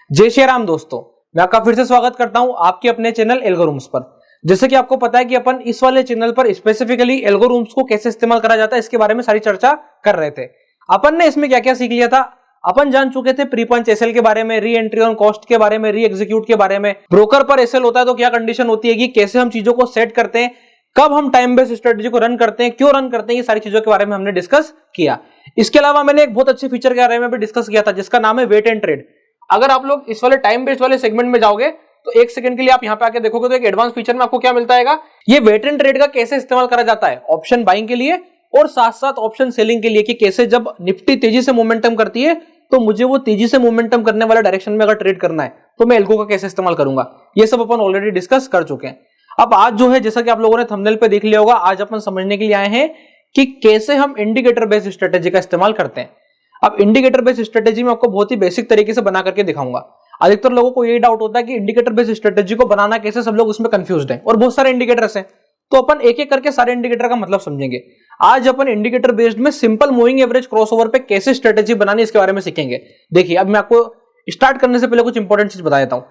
जय श्री राम दोस्तों, मैं आपका फिर से स्वागत करता हूं आपके अपने चैनल एल्गोरिथम्स पर। जैसे कि आपको पता है कि अपन इस वाले चैनल पर स्पेसिफिकली एल्गोरिथम्स को कैसे इस्तेमाल करा जाता है इसके बारे में सारी चर्चा कर रहे थे। अपन ने इसमें क्या क्या सीख लिया था। अपन जान चुके थे प्री पंच एसएल के बारे में, री एंट्री ऑन कॉस्ट के बारे में, री एग्जीक्यूट के बारे में, ब्रोकर पर एसएल होता है तो क्या कंडीशन होती है, कि कैसे हम चीजों को सेट करते हैं, कब हम टाइम बेस्ड स्ट्रेटजी को रन करते हैं, क्यों रन करते हैं, ये सारी चीजों के बारे में हमने डिस्कस किया। इसके अलावा मैंने एक बहुत अच्छे फीचर के बारे में भी डिस्कस किया था जिसका नाम है वेट एंड ट्रेड। अगर आप लोग इस वाले टाइम बेस्ड वाले सेगमेंट में जाओगे तो एक सेकंड के लिए आप यहां पे आके देखोगे तो एक एडवांस फीचर में आपको क्या मिलता है, ये वेट एंड ट्रेड का कैसे इस्तेमाल करा जाता है ऑप्शन बाइंग के लिए और साथ साथ ऑप्शन सेलिंग के लिए, कि कैसे जब निफ्टी तेजी से मोमेंटम करती है तो मुझे वो तेजी से मोमेंटम करने वाले डायरेक्शन में अगर ट्रेड करना है तो मैं एल्गो का कैसे इस्तेमाल करूंगा। ये सब अपन ऑलरेडी डिस्कस कर चुके हैं। अब आज जो है, जैसा कि आप लोगों ने थंबनेल पे देख लिया होगा, आज अपन समझने के लिए आए हैं कि कैसे हम इंडिकेटर बेस्ड स्ट्रेटेजी का इस्तेमाल करते हैं। अब इंडिकेटर बेस्ड स्ट्रेटेजी में आपको बहुत ही बेसिक तरीके से बना करके दिखाऊंगा। अधिकतर लोगों को यही डाउट होता है कि इंडिकेटर बेस्ड स्ट्रेटेजी को बनाना कैसे, सब लोग उसमें कंफ्यूज्ड हैं और बहुत सारे इंडिकेटर्स हैं। तो अपन एक एक करके सारे इंडिकेटर का मतलब समझेंगे। आज अपन इंडिकेटर बेस्ड में सिंपल मूविंग एवरेज क्रॉसओवर पे कैसे स्ट्रेटेजी बनानी इसके बारे में सीखेंगे। देखिए, अब मैं आपको स्टार्ट करने से पहले कुछ इंपॉर्टेंट चीज बता देता हूं।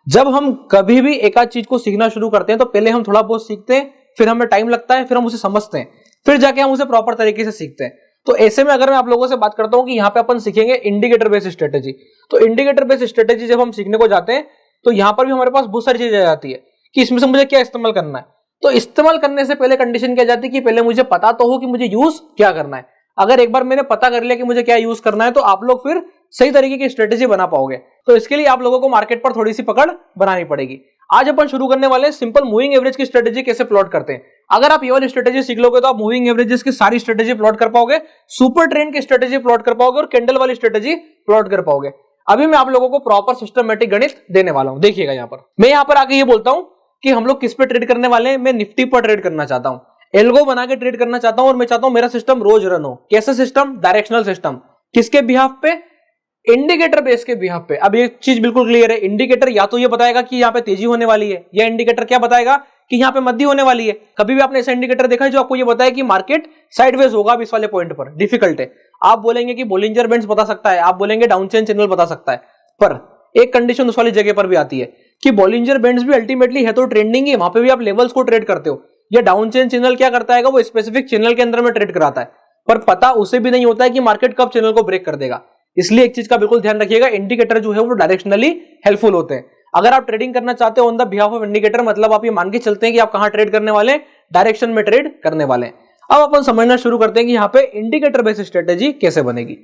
जब हम कभी भी एक आध चीज को सीखना शुरू करते हैं तो पहले हम थोड़ा बहुत सीखते हैं, फिर हमें टाइम लगता है, फिर हम उसे समझते हैं, फिर जाके हम उसे प्रॉपर तरीके से सीखते हैं। तो ऐसे में अगर मैं आप लोगों से बात करता हूं कि यहाँ पे अपन सीखेंगे इंडिकेटर बेस्ड स्ट्रेटेजी, तो इंडिकेटर बेस्ड स्ट्रेटेजी जब हम सीखने को जाते हैं तो यहाँ पर भी हमारे पास बहुत सारी चीजें आ जाती है कि इसमें से मुझे क्या इस्तेमाल करना है। तो इस्तेमाल करने से पहले कंडीशन क्या जाती है कि पहले मुझे पता तो हो कि मुझे यूज क्या करना है। अगर एक बार मैंने पता कर लिया कि मुझे क्या यूज करना है तो आप लोग फिर सही तरीके की स्ट्रेटेजी बना पाओगे। तो इसके लिए आप लोगों को मार्केट पर थोड़ी सी पकड़ बनानी पड़ेगी। आज अपन शुरू करने वाले हैं सिंपल मूविंग एवरेज की स्ट्रेटेजी कैसे प्लॉट करते हैं। अगर आप ये वाली स्ट्रेटेजी सीख लोगे तो आप मूविंग एवरेजेस की सारी स्ट्रेटेजी प्लॉट कर पाओगे, सुपर ट्रेंड की स्ट्रेटेजी प्लॉट कर पाओगे और कैंडल वाली स्ट्रेटेजी प्लॉट कर पाओगे। अभी मैं आप लोगों को प्रॉपर सिस्टमैटिक गणित देने वाला हूं। देखिएगा, यहाँ पर मैं यहाँ पर आके ये बोलता हूं कि हम लोग किस पे ट्रेड करने वाले हैं। मैं निफ्टी पर ट्रेड करना चाहता हूं, एल्गो बना के ट्रेड करना चाहता हूं और मैं चाहता हूं मेरा सिस्टम रोज रन हो। कैसा सिस्टम? Directional system. किसके बिहाफ पे? इंडिकेटर बेस के बिहाफ पे। अब ये चीज बिल्कुल क्लियर है, इंडिकेटर या तो ये बताएगा कि यहाँ पे तेजी होने वाली है, या इंडिकेटर क्या बताएगा कि यहाँ पे मद्दी होने वाली है। कभी भी आपने ऐसा इंडिकेटर देखा है जो आपको ये बताया कि मार्केट साइडवेज होगा अब इस वाले पॉइंट पर? डिफिकल्ट है। आप बोलेंगे कि बोलिंजर बैंड्स बता सकता है, आप बोलेंगे डाउन चेन चैनल बता सकता है, पर एक कंडीशन उस वाली जगह पर भी आती है कि बॉलिंजर बैंड्स भी अल्टीमेटली है तो ट्रेंडिंग है, वहां पे भी आप लेवल्स को ट्रेड करते हो। या डाउन चेन चैनल क्या करता है, वो स्पेसिफिक चैनल के अंदर में ट्रेड कराता है, पर पता उसे भी नहीं होता है कि मार्केट कब चैनल को ब्रेक कर देगा। इसलिए एक चीज का बिल्कुल ध्यान रखिएगा, इंडिकेटर जो है वो डायरेक्शनली हेल्पफुल होते हैं। अगर आप ट्रेडिंग करना चाहते हो on the behalf of indicator, मतलब आप ये मान के चलते हैं कि आप कहां ट्रेड करने वाले हैं, डायरेक्शन में ट्रेड करने वाले हैं। अब अपन समझना शुरू करते हैं कि यहाँ पे इंडिकेटर बेस्ड स्ट्रेटेजी कैसे बनेगी।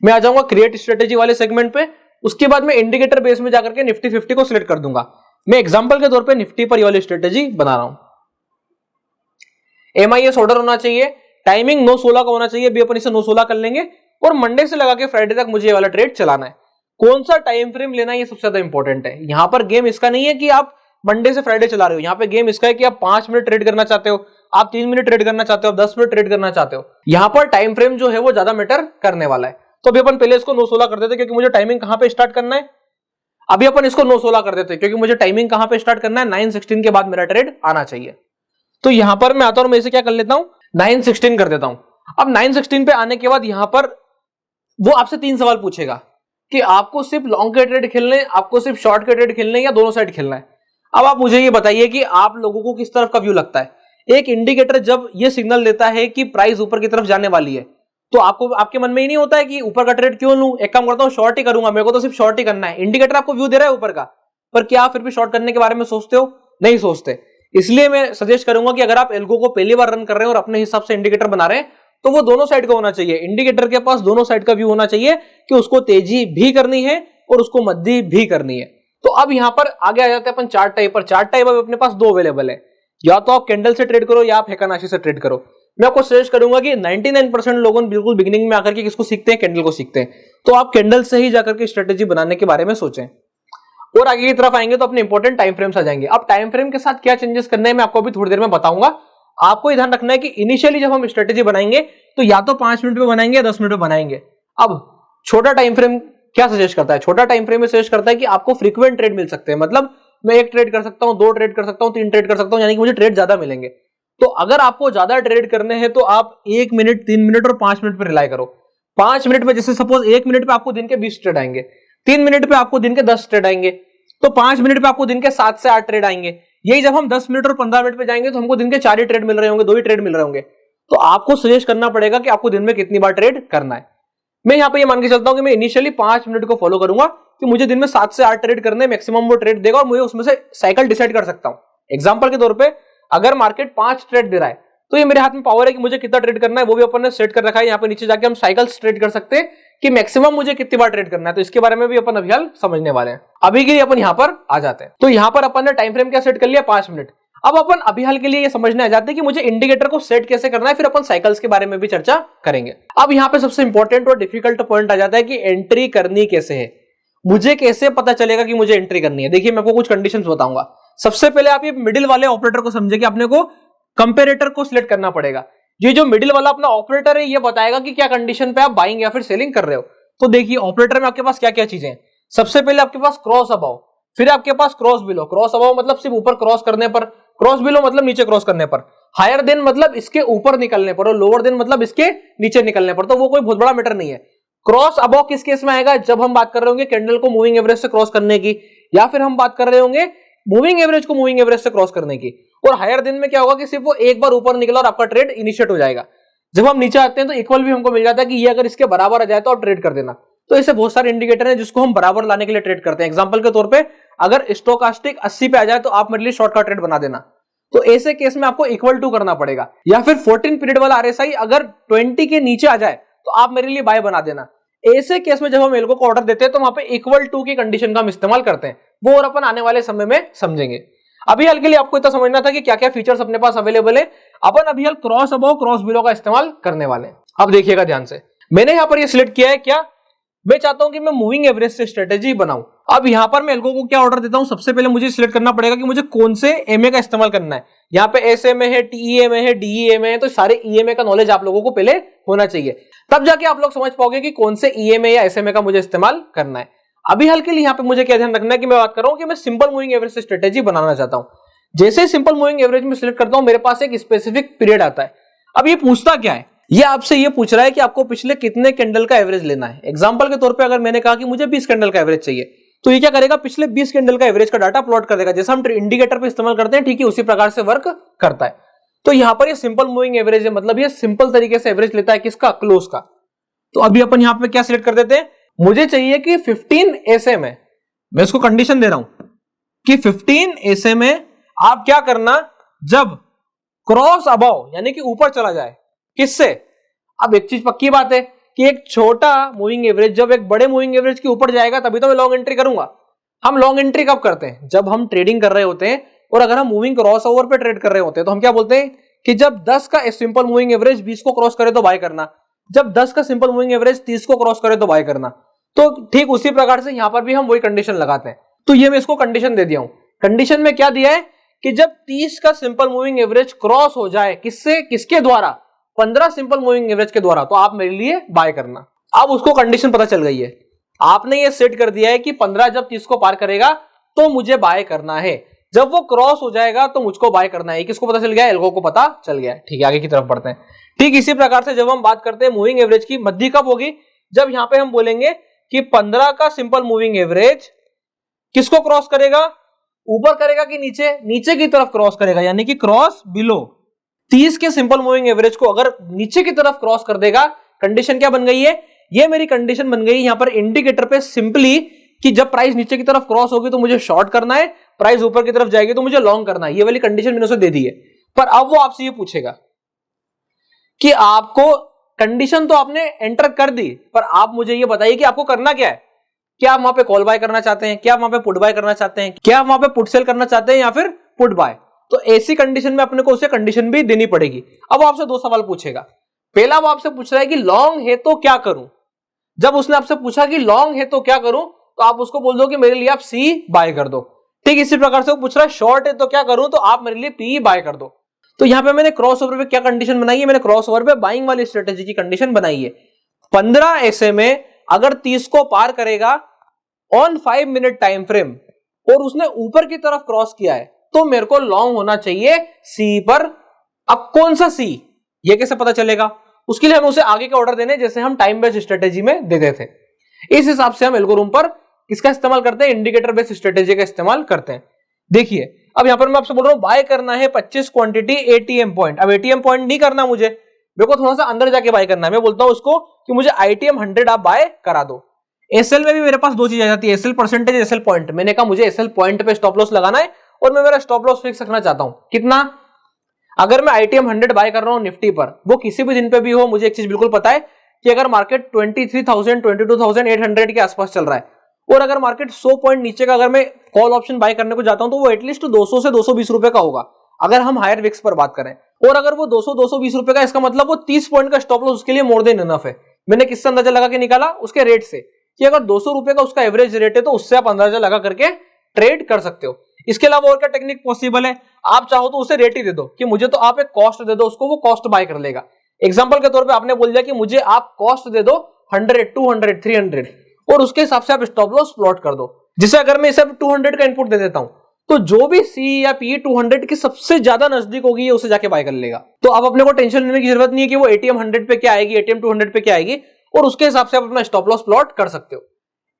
मैं आ जाऊंगा क्रिएट स्ट्रेटेजी वाले सेगमेंट पे, उसके बाद मैं इंडिकेटर बेस में जाकर के निफ्टी 50 को सिलेक्ट कर दूंगा। मैं एग्जांपल के तौर पे निफ्टी पर ये वाली स्ट्रेटेजी बना रहा हूं। MIS ऑर्डर होना चाहिए, टाइमिंग 9:16 का होना चाहिए, भी अपन इसे 9:16 कर लेंगे और मंडे से लगा के फ्राइडे तक मुझे ये वाला ट्रेड चलाना है। कौन सा टाइम फ्रेम लेना है ये सबसे ज्यादा इंपॉर्टेंट है। यहां पर गेम इसका नहीं है कि आप मंडे से फ्राइडे चला रहे हो, यहां पे गेम इसका है कि आप 5 मिनट ट्रेड करना चाहते हो, आप 3 मिनट ट्रेड करना चाहते हो, 10 मिनट ट्रेड करना चाहते हो। यहां पर टाइम फ्रेम जो है वो ज्यादा मैटर करने वाला है। तो अभी अपन पहले इसको 9:16 कर देते क्योंकि मुझे टाइमिंग कहां पे स्टार्ट करना है। अभी अपन इसको 9:16 कर देते क्योंकि मुझे टाइमिंग कहां पे स्टार्ट करना है, 9:16 के बाद मेरा ट्रेड आना चाहिए। तो यहां पर मैं आता हूं, मैं इसे क्या कर लेता हूं, 9:16 कर देता हूं। अब 9:16 पे आने के बाद यहां पर वो आपसे 3 सवाल पूछेगा कि आपको सिर्फ लॉन्ग के ट्रेड खेलने, आपको सिर्फ शॉर्ट के ट्रेड खेलने या दोनों साइड खेलना है। अब आप मुझे ये बताइए कि आप लोगों को किस तरफ का व्यू लगता है। एक इंडिकेटर जब ये सिग्नल देता है कि प्राइस ऊपर की तरफ जाने वाली है तो आपको, आपके मन में ही नहीं होता है कि ऊपर का ट्रेड क्यों लूं, एक काम करता हूं शॉर्ट ही करूंगा, मेरे को तो सिर्फ शॉर्ट ही करना है। इंडिकेटर आपको व्यू दे रहा है ऊपर का, पर क्या आप फिर भी शॉर्ट करने के बारे में सोचते हो? नहीं सोचते। इसलिए मैं सजेस्ट करूंगा कि अगर आप एल्गो को पहली बार रन कर रहे हैं और अपने हिसाब से इंडिकेटर बना रहे हैं तो वो दोनों साइड का होना चाहिए। इंडिकेटर के पास दोनों साइड का व्यू होना चाहिए कि उसको तेजी भी करनी है और उसको मद्दी भी करनी है। तो अब यहां पर आगे आ जाते हैं अपन चार्ट टाइप पर। चार्ट टाइप अब अपने पास 2 अवेलेबल है, या तो आप कैंडल से ट्रेड करो या आप हेकानाशी से ट्रेड करो। मैं आपको सजेस्ट करूंगा कि 99% लोगों बिल्कुल बिगिनिंग में आकर के किसको सीखते हैं, कैंडल को सीखते हैं। तो आप कैंडल से ही जाकर के स्ट्रेटेजी बनाने के बारे में सोचें। और आगे की तरफ आएंगे तो अपने इंपॉर्टेंट टाइम फ्रेम्स आ जाएंगे। अब टाइम फ्रेम के साथ क्या चेंजेस करने हैं मैं आपको अभी थोड़ी देर में बताऊंगा। आपको ध्यान रखना है कि इनिशियली जब हम स्ट्रेटेजी बनाएंगे तो या तो 5 मिनट पे बनाएंगे या 10 मिनट पे बनाएंगे। अब छोटा टाइम फ्रेम क्या सजेस्ट करता है, छोटा टाइम फ्रेम में सजेस्ट करता है कि आपको फ्रीक्वेंट ट्रेड मिल सकते हैं। मतलब मैं 1 ट्रेड कर सकता हूं, 2 ट्रेड कर सकता हूं, 3 ट्रेड कर सकता हूं, यानी कि मुझे ट्रेड ज्यादा मिलेंगे। तो अगर आपको ज्यादा ट्रेड करने हैं तो आप 1 मिनट, 3 मिनट और 5 मिनट पर रिलाई करो। 5 मिनट में जैसे सपोज 1 मिनट पे आपको दिन के 20 ट्रेड आएंगे, 3 मिनट पे आपको दिन के 10 ट्रेड आएंगे, तो 5 मिनट पे आपको दिन के 7 से 8 ट्रेड आएंगे। यही जब हम 10 मिनट और 15 मिनट पे जाएंगे तो हमको दिन के 4 ही ट्रेड मिल रहे होंगे, 2 ही ट्रेड मिल रहे होंगे। तो आपको सजेस्ट करना पड़ेगा कि आपको दिन में कितनी बार ट्रेड करना है। मैं यहाँ पे ये मान के चलता हूं कि मैं इनिशियली 5 मिनट को फॉलो करूंगा कि मुझे दिन में 7 से 8 ट्रेड करने, मैक्सिमम वो ट्रेड देगा और मुझे उसमें से साइकिल डिसाइड कर सकता हूं। एग्जांपल के तौर पे अगर मार्केट 5 ट्रेड दे रहा है तो ये मेरे हाथ में पावर है कि मुझे कितना ट्रेड करना है, वो भी अपन ने सेट कर रखा है। यहाँ पे नीचे जाके हम साइकिल्स ट्रेड कर सकते हैं कि मैक्सिमम मुझे कितनी बार ट्रेड करना है। तो इसके बारे में भी अपन अभी हाल समझने वाले हैं। अभी के लिए अपन यहाँ पर आ जाते हैं। तो यहाँ पर अपन ने टाइम फ्रेम क्या सेट कर लिया, 5 मिनट। अब अपन अभी हाल के लिए ये समझने आ जाते हैं कि मुझे इंडिकेटर को सेट कैसे करना है, फिर अपन साइकिल्स के बारे में भी चर्चा करेंगे। अब यहाँ पे सबसे इंपॉर्टेंट और डिफिकल्ट पॉइंट आ जाता है कि एंट्री करनी कैसे है, मुझे कैसे पता चलेगा कि मुझे एंट्री करनी है। देखिए मैं आपको कुछ कंडीशंस बताऊंगा। सबसे पहले आप ये मिडिल वाले ऑपरेटर को समझे कि अपने को कंपेरेटर को सिलेक्ट करना पड़ेगा। ये जो मिडिल वाला अपना ऑपरेटर है ये बताएगा कि क्या कंडीशन पे आप बाइंग या फिर सेलिंग कर रहे हो। तो देखिए ऑपरेटर में आपके पास क्या क्या चीजें हैं। सबसे पहले आपके पास क्रॉस अबव, फिर आपके पास क्रॉस बिलो। क्रॉस अबव मतलब सिर्फ ऊपर क्रॉस करने पर, क्रॉस बिलो मतलब नीचे क्रॉस करने पर, हायर देन मतलब इसके ऊपर निकलने पर, और लोअर देन मतलब इसके नीचे निकलने पर। तो वो कोई बहुत बड़ा मैटर नहीं है। क्रॉस अबव किस केस में आएगा, जब हम बात कर रहे होंगे कैंडल को मूविंग एवरेज से क्रॉस करने की, या फिर हम बात कर रहे होंगे मूविंग एवरेज को मूविंग एवरेज से क्रॉस करने की। और हायर दिन में क्या होगा कि सिर्फ वो एक बार ऊपर निकला और आपका ट्रेड इनिशिएट हो जाएगा। जब हम नीचे आते हैं तो इक्वल भी हमको मिल जाता है कि ये अगर इसके बराबर आ जाए तो आप ट्रेड कर देना। तो ऐसे बहुत सारे इंडिकेटर हैं जिसको हम बराबर लाने के लिए ट्रेड करते हैं। एग्जांपल के तौर पे अगर स्टोकास्टिक 80 पे आ जाए तो आप मेरे लिए शॉर्ट का ट्रेड बना देना। तो ऐसे केस में आपको इक्वल टू करना पड़ेगा। या फिर 14 पीरियड वाला आरएसआई अगर 20 के नीचे आ जाए तो आप मेरे लिए बाय बना देना। ऐसे केस में जब हम एल्गो को ऑर्डर देते हैं तो वहां पे इक्वल टू की कंडीशन का हम इस्तेमाल करते हैं। वो और अपन आने वाले समय में समझेंगे। अभी हाल के लिए आपको इतना समझना था कि क्या क्या फीचर्स अपने पास अवेलेबल है। अपन अभी हाल क्रॉस अबव क्रॉस बिलो का इस्तेमाल करने वाले हैं। अब देखिएगा ध्यान से, मैंने यहां पर ये सिलेक्ट किया है क्या, मैं चाहता हूं कि मैं मूविंग एवरेज से स्ट्रेटेजी बनाऊं। अब यहां पर मैं एल्गो को क्या ऑर्डर देता हूं, सबसे पहले मुझे सिलेक्ट करना पड़ेगा कि मुझे कौन से एमए का इस्तेमाल करना है। यहाँ पे एसएमए है, टीईएमए है, डीईएमए है, तो सारे ईएमए का नॉलेज आप लोगों को पहले होना चाहिए, तब जाके आप लोग समझ पाओगे कि कौन से ईएमए या एसएमए का मुझे इस्तेमाल करना है। अभी हाल के लिए यहाँ पे मुझे क्या ध्यान रखना है कि मैं बात कर रहा हूं कि मैं सिंपल मूविंग एवरेज से स्ट्रेटेजी बनाना चाहता हूं। जैसे सिंपल मूविंग एवरेज में सिलेक्ट करता हूं मेरे पास एक स्पेसिफिक पीरियड आता है। अब ये पूछता क्या है, ये आपसे ये पूछ रहा है कि आपको पिछले कितने कैंडल का एवरेज लेना है। एग्जांपल के तौर पे अगर मैंने कहा कि मुझे 20 कैंडल का एवरेज चाहिए तो ये क्या करेगा, पिछले 20 कैंडल का एवरेज का डाटा प्लॉट कर देगा। जैसे हम इंडिकेटर पे इस्तेमाल करते हैं, ठीक है उसी प्रकार से वर्क करता है। तो यहां पर ये सिंपल मूविंग एवरेज है, मतलब ये सिंपल तरीके से एवरेज लेता है किसका, क्लोज का। तो अभी अपन यहां पे क्या सिलेक्ट कर देते हैं, मुझे चाहिए कि 15 एसएमए, मैं इसको कंडीशन दे रहा हूं कि 15 एसएमए आप क्या करना, जब क्रॉस अबव यानी कि ऊपर चला जाए किससे। अब एक चीज पक्की बात है कि एक छोटा मूविंग एवरेज जब एक बड़े मूविंग एवरेज के ऊपर जाएगा तभी तो मैं लॉन्ग एंट्री करूंगा। हम लॉन्ग एंट्री कब करते हैं, जब हम ट्रेडिंग कर रहे होते हैं और अगर हम मूविंग क्रॉस ओवर पे ट्रेड कर रहे होते हैं तो हम क्या बोलते हैं कि जब 10 का सिंपल मूविंग एवरेज 20 को क्रॉस करे तो बाय करना, जब 10 का सिंपल मूविंग एवरेज 30 को क्रॉस करे तो बाय करना। तो ठीक उसी प्रकार से यहां पर भी हम वही कंडीशन लगाते हैं। तो ये मैं इसको कंडीशन दे दिया हूं। कंडीशन में क्या दिया है कि जब 30 का सिंपल मूविंग एवरेज क्रॉस हो जाए किससे, किसके द्वारा, 15 सिंपल मूविंग एवरेज के द्वारा, तो आप मेरे लिए बाय करना। अब उसको कंडीशन पता चल गई है, आपने ये सेट कर दिया है कि 15 जब 30 को पार करेगा तो मुझे बाय करना है, जब वो क्रॉस हो जाएगा तो मुझको बाय करना है। किसको पता चल गया, एल्गो को पता चल गया। ठीक है आगे की तरफ बढ़ते हैं। ठीक इसी प्रकार से जब हम बात करते हैं मूविंग एवरेज की, मध्य कब होगी, जब यहां पे हम बोलेंगे कि 15 का सिंपल मूविंग एवरेज किसको क्रॉस करेगा, ऊपर करेगा कि नीचे, नीचे की तरफ क्रॉस करेगा, यानी कि क्रॉस बिलो। 30 के सिंपल मूविंग एवरेज को अगर नीचे की तरफ क्रॉस कर देगा, कंडीशन क्या बन गई है, ये मेरी कंडीशन बन गई यहां पर इंडिकेटर पे सिंपली कि जब प्राइस नीचे की तरफ क्रॉस होगी तो मुझे शॉर्ट करना है, प्राइस ऊपर की तरफ जाएगी तो मुझे लॉन्ग करना है। ये वाली कंडीशन मैंने उसे दे दी है। पर अब वो आपसे ये पूछेगा कि आपको, कंडीशन तो आपने एंटर कर दी, पर आप मुझे ये बताइए कि आपको करना क्या है। क्या आप वहां पे कॉल बाय करना चाहते हैं, क्या आप वहां पे पुट बाय करना चाहते हैं, क्या आप वहां पे पुट सेल करना चाहते हैं या फिर पुट बाय। तो ऐसी कंडीशन में अपने को उसे कंडीशन भी देनी पड़ेगी। अब आपसे दो सवाल पूछेगा। पहला वो आपसे पूछ रहा है कि लॉन्ग है तो क्या करूं। जब उसने आपसे पूछा कि लॉन्ग है तो क्या करूं, तो आप उसको बोल दो कि मेरे लिए आप सी बाय कर दो। ठीक इसी प्रकार से वो पूछ रहा है शॉर्ट है तो क्या करूं, तो आप मेरे लिए पी बाय कर दो। तो यहां पे मैंने क्रॉस ओवर पे क्या कंडीशन बनाई है, मैंने क्रॉस ओवर पे बाइंग वाली स्ट्रेटेजी की कंडीशन बनाई है। 15 एसएमए अगर 30 को पार करेगा ऑन 5 मिनट टाइम फ्रेम और उसने ऊपर की तरफ क्रॉस किया है तो मेरे को लॉन्ग होना चाहिए सी पर। अब कौन सा सी, ये कैसे पता चलेगा, उसके लिए हमें उसे आगे के ऑर्डर देने जैसे हम टाइम बेस्ड स्ट्रेटेजी में देते थे। इस हिसाब से हम एल्गोरिथम पर किसका इस्तेमाल करते हैं? इंडिकेटर बेस्ड स्ट्रेटेजी का इस्तेमाल करते हैं। देखिए अब यहां पर मैं आपसे बोल रहा हूं बाय करना है 25 क्वांटिटी एटीएम पॉइंट। अब एटीएम पॉइंट नहीं करना मुझे, मेरे को थोड़ा सा अंदर जाके बाय करना है। मैं बोलता हूं उसको कि मुझे आईटीएम 100 आप बाय करा दो। एसएल में भी मेरे पास दो चीज आ जाती है, एसएल परसेंटेज, एसएल पॉइंट। मैंने कहा मुझे एसएल पॉइंट पे स्टॉप लॉस लगाना है और मैं मेरा स्टॉप लॉस फिक्स रखना चाहता हूं। कितना? अगर मैं आईटीएम 100 बाय कर रहा हूं निफ्टी पर, वो किसी भी दिन पे भी हो, मुझे एक चीज बिल्कुल पता है कि अगर मार्केट 23,000 22,800 के आसपास चल रहा है और अगर मार्केट 100 पॉइंट नीचे का अगर मैं कॉल ऑप्शन बाय करने को जाता हूं तो वो एटलीस्ट 200 से 220 रुपए का होगा अगर हम हायर विक्स पर बात करें। और अगर वो 200-220 रुपए का, इसका मतलब वो 30 पॉइंट का स्टॉप लॉस उसके लिए मोर देन इनफ है। मैंने किससे अंदाजा लगा के निकाला? उसके रेट से, कि अगर 200 रुपए का उसका एवरेज रेट है तो उससे आप अंदाजा लगा करके ट्रेड कर सकते हो। इसके अलावा और क्या टेक्निक पॉसिबल है? आप चाहो तो उसे रेट ही दे दो कि मुझे तो आप एक कॉस्ट दे दो उसको, वो कॉस्ट बाय कर लेगा। एग्जांपल के तौर पे आपने बोल दिया कि मुझे आप कॉस्ट दे दो 100, 200, 300 और उसके हिसाब से आप स्टॉप लॉस प्लॉट कर दो। जिसे अगर मैं इसे 200 का इनपुट दे देता हूं तो जो भी सी या पी 200 के सबसे ज्यादा नजदीक होगी ये उसे जाके बाय कर लेगा। तो अब अपने को टेंशन लेने की जरूरत नहीं है कि वो एटीएम 100 पे क्या आएगी, एटीएम 200 पे क्या आएगी, और उसके हिसाब से आप अपना स्टॉप लॉस प्लॉट कर सकते हो।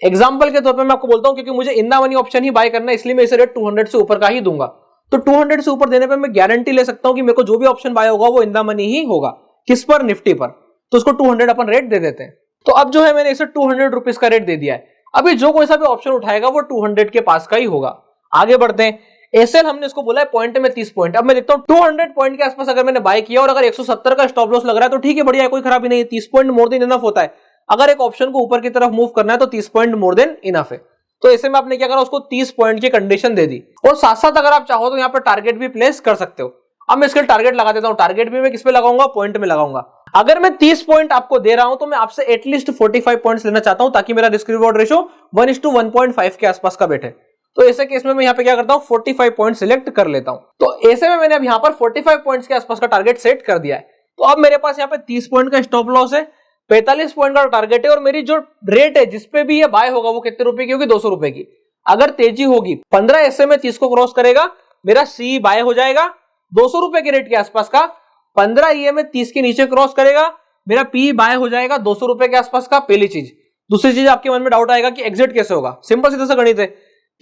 एग्जांपल के तौर पे मैं आपको बोलता हूं क्योंकि मुझे इन द मनी ऑप्शन ही बाय करना है इसलिए मैं इसे रेट 200 से ऊपर का ही दूंगा। तो 200 से ऊपर देने पे मैं गारंटी ले सकता हूं कि मेरे को जो भी ऑप्शन बाय होगा वो इन द मनी ही होगा। किस पर? निफ्टी पर। तो उसको 200 अपन रेट दे देते हैं। तो अब जो है मैंने इसे 200 रुपीज का रेट दे दिया है। अभी जो कोई सा भी ऑप्शन उठाएगा वो 200 के पास का ही होगा। आगे बढ़ते हैं। एसएल हमने इसको बोला है पॉइंट में 30 पॉइंट। अब मैं देखता हूं 200 पॉइंट के आसपास अगर मैंने बाय किया और अगर 170 का स्टॉप लॉस लग रहा है तो ठीक है, बढ़िया है, कोई खराबी नहीं है। 30 पॉइंट मोर देन इनफ होता है। अगर एक ऑप्शन को ऊपर की तरफ मूव करना है तो 30 पॉइंट मोर देन इनफ है। तो ऐसे में आपने क्या करा, उसको 30 पॉइंट की कंडीशन दे दी और साथ साथ अगर आप चाहो तो यहाँ पर टारगेट भी प्लेस कर सकते हो। अब मैं इसके टारगेट लगा देता हूं। टारगेट भी मैं किस पे लगाऊंगा? पॉइंट में लगाऊंगा। अगर मैं 30 पॉइंट आपको दे रहा हूं तो मैं आपसे एटलीस्ट 45 पॉइंट्स लेना चाहता हूं ताकि मेरा रिस्क रिवॉर्ड रेशियो 1:1.5 के आसपास का बैठे। तो ऐसे केस में मैं यहाँ पे क्या करता हूं, 45 पॉइंट सिलेक्ट कर लेता हूं। तो ऐसे में मैंने अब यहाँ पर 45 पॉइंट्स के आसपास का टारगेट सेट कर दिया है। तो अब मेरे पास यहाँ पे 30 पॉइंट का स्टॉप लॉस है, 45 पॉइंट का टारगेट है और मेरी जो रेट है जिसपे भी ये बाय होगा वो कितने रुपए की होगी? 200 रुपए की। अगर तेजी होगी 15 ऐसे में 30 को क्रॉस करेगा, मेरा सी बाय हो जाएगा 200 रुपए के रेट के आसपास का। 15 ये में 30 के नीचे क्रॉस करेगा, मेरा पी बाय हो जाएगा 200 रुपए के आसपास का। पहली चीज। दूसरी चीज, आपके मन में डाउट आएगा कि एग्जिट कैसे होगा। सिंपल सीधा सा गणित है।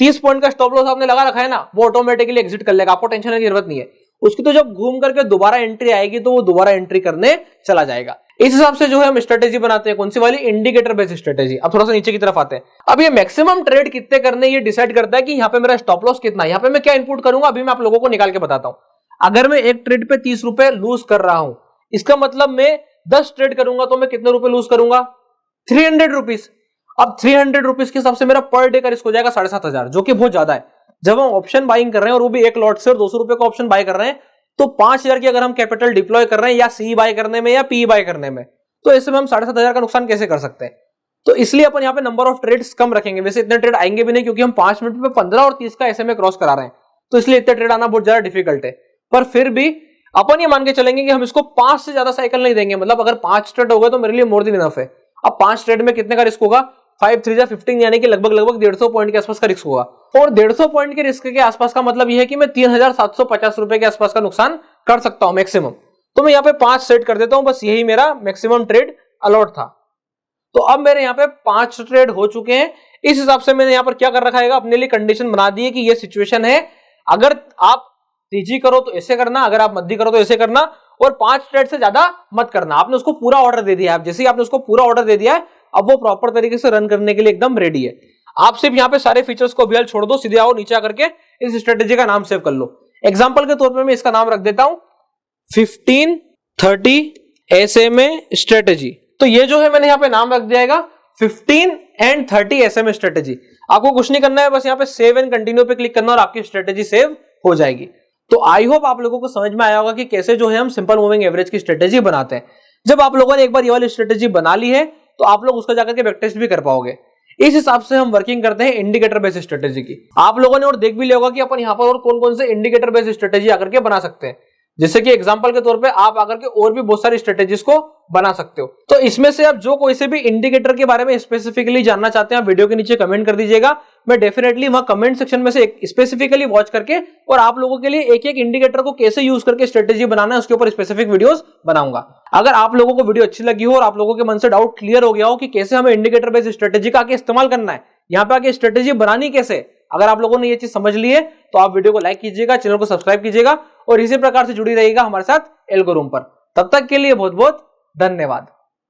30 पॉइंट का स्टॉप लॉस आपने लगा रखा है ना, वो ऑटोमेटिकली एग्जिट कर लेगा, आपको टेंशन की जरूरत नहीं है। उसकी तो जब घूम करके दोबारा एंट्री आएगी तो वो दोबारा एंट्री करने चला जाएगा। इस हिसाब से जो है हम स्ट्रेटेजी बनाते हैं। कौन सी वाली? Indicator based strategy. अब थोड़ा सा नीचे की तरफ आते हैं। अब ये मैक्सिमम ट्रेड कितने करने ये डिसाइड करता है कि यहाँ पे मेरा स्टॉप लॉस कितना है। यहाँ पे मैं क्या इनपुट करूंगा अभी मैं आप लोगों को निकाल के बताता हूं। अगर मैं एक ट्रेड पे 30 रुपए लूज कर रहा हूं, इसका मतलब मैं 10 ट्रेड करूंगा तो मैं कितने रुपए लूज करूंगा? 300 रुपीज। अब 300 रुपीज के हिसाब से मेरा पर डे का रिस्क हो जाएगा 7,500, जो कि बहुत ज्यादा है। जब हम ऑप्शन बाइंग कर रहे हैं और वो भी एक लॉट से और 200 रुपए का ऑप्शन बाय कर रहे हैं तो 5,000 की अगर हम कैपिटल डिप्लॉय कर रहे हैं या सी बाय करने में या पी बाय करने में, तो ऐसे में हम 7,500 का नुकसान कैसे कर सकते हैं? तो इसलिए अपन यहाँ पे नंबर ऑफ ट्रेड्स कम रखेंगे। वैसे इतने ट्रेड आएंगे भी नहीं क्योंकि हम 5 मिनट में 15 और 30 का ऐसे में क्रॉस करा रहे हैं, तो इसलिए इतने ट्रेड आना बहुत ज्यादा डिफिकल्ट है। पर फिर भी अपन ये मान के चलेंगे कि हम इसको 5 से ज्यादा साइकिल नहीं देंगे। मतलब अगर 5 ट्रेड हो गए तो मेरे लिए मोर देन इनफ है। अब 5 ट्रेड में कितने का रिस्क होगा? 5 3 15 यानी कि लगभग 150 पॉइंट के आसपास का रिस्क होगा। और 150 पॉइंट के रिस्क के आसपास का मतलब यह है कि मैं 3,750 रुपए के आसपास का नुकसान कर सकता हूं मैक्सिमम। तो मैं यहाँ पे 5 सेट कर देता हूं, बस यही मेरा मैक्सिमम ट्रेड अलॉट था। तो अब मेरे यहाँ पे 5 ट्रेड हो चुके हैं। इस हिसाब से मैंने यहाँ पर क्या कर रखा है, अपने लिए कंडीशन बना दी है कि ये सिचुएशन है। अगर आप तेजी करो तो ऐसे करना, अगर आप मध्य करो तो ऐसे करना, और 5 ट्रेड से ज्यादा मत करना। आपने उसको पूरा ऑर्डर दे दिया है। जैसे ही आपने उसको पूरा ऑर्डर दे दिया है, अब वो प्रॉपर तरीके से रन करने के लिए एकदम रेडी है। आप सिर्फ यहाँ पे सारे फीचर्स को अभी छोड़ दो, सीधे आओ नीचे आकर के इस स्ट्रेटेजी का नाम सेव कर लो। एग्जांपल के तौर पे मैं इसका नाम रख देता हूं 15-30 SMA स्ट्रेटेजी। तो ये जो है मैंने यहाँ पे नाम रख दिया है 15 and 30 SMA स्ट्रेटेजी। आपको कुछ नहीं करना है, बस यहाँ पे सेव एंड कंटिन्यू पे क्लिक करना और आपकी स्ट्रेटेजी सेव हो जाएगी। तो आई होप आप लोगों को समझ में आया होगा कि कैसे जो है हम सिंपल मूविंग एवरेज की स्ट्रेटेजी बनाते हैं। जब आप लोगों ने एक बार ये वाली स्ट्रेटेजी बना ली है तो आप लोग उसका जाकर के बैक टेस्ट भी कर पाओगे। इस हिसाब से हम वर्किंग करते हैं इंडिकेटर बेस्ड स्ट्रेटेजी की। आप लोगों ने और देख भी लिया होगा कि अपन यहाँ पर और कौन कौन से इंडिकेटर बेस्ड स्ट्रेटेजी आकर के बना सकते हैं। जैसे कि एग्जांपल के तौर पे आप आकर के और भी बहुत सारी स्ट्रेटेजीज को बना सकते हो। तो इसमें से आप जो कोई से भी इंडिकेटर के बारे में स्पेसिफिकली जानना चाहते हैं, आप वीडियो के नीचे कमेंट कर दीजिएगा। मैं डेफिनेटली वहां कमेंट सेक्शन में से स्पेसिफिकली वॉच करके और आप लोगों के लिए एक एक इंडिकेटर को कैसे यूज करके स्ट्रेटेजी बनाना है उसके ऊपर स्पेसिफिक वीडियोस बनाऊंगा। अगर आप लोगों को वीडियो अच्छी लगी हो और आप लोगों के मन से डाउट क्लियर हो गया हो कि कैसे हमें इंडिकेटर बेस्ड स्ट्रेटेजी का आगे इस्तेमाल करना है, यहाँ पे आगे स्ट्रेटेजी बनानी कैसे, अगर आप लोगों ने ये चीज समझ ली है तो आप वीडियो को लाइक कीजिएगा, चैनल को सब्सक्राइब कीजिएगा और इसी प्रकार से जुड़ी रहिएगा हमारे साथ एल्गोरिथम पर। तब तक के लिए बहुत बहुत धन्यवाद।